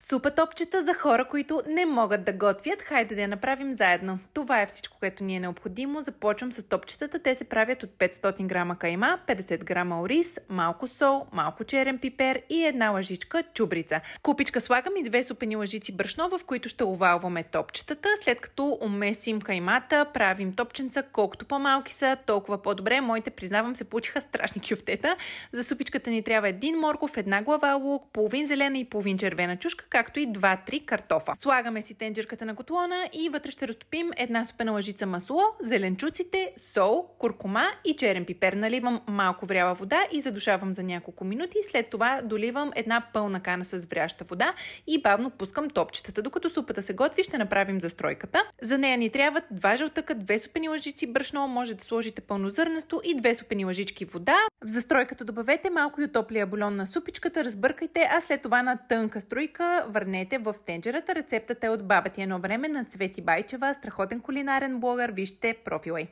Супа топчета за хора, които не могат да готвят. Хайде да я направим заедно. Това е всичко, което ни е необходимо. Започвам с топчетата. Те се правят от 500 грама кайма, 50 грама ориз, малко сол, малко черен пипер и една лъжичка чубрица. В купичка слагам и 2 супени лъжици брашно, в които ще овалваме топчетата. След като умесим каймата, правим топченца. Колкото по-малки са, толкова по-добре. Моите, признавам, се получиха страшни кюфтета. За супичката ни трябва 1 морков, 1 глава лук, половин зелена и половин червена чушка, както и 2-3 картофа. Слагаме си тенджерката на котлона и вътре ще разтопим 1 супена лъжица масло, зеленчуците, сол, куркума и черен пипер. Наливам малко вряла вода и задушавам за няколко минути. След това доливам 1 пълна кана с вряща вода и бавно пускам топчетата. Докато супата се готви, ще направим застройката. За нея ни трябват 2 жълтъка, 2 супени лъжици брашно, може да сложите пълнозърнесто и 2 супени лъжички вода. В застройката добавете малко и от топлия бульон на супичката, разбъркайте, а след това на тънка струйка върнете в тенджерата. Рецептата е от баба ти едно време на Цвети Байчева, страхотен кулинарен блогър. Вижте профила й.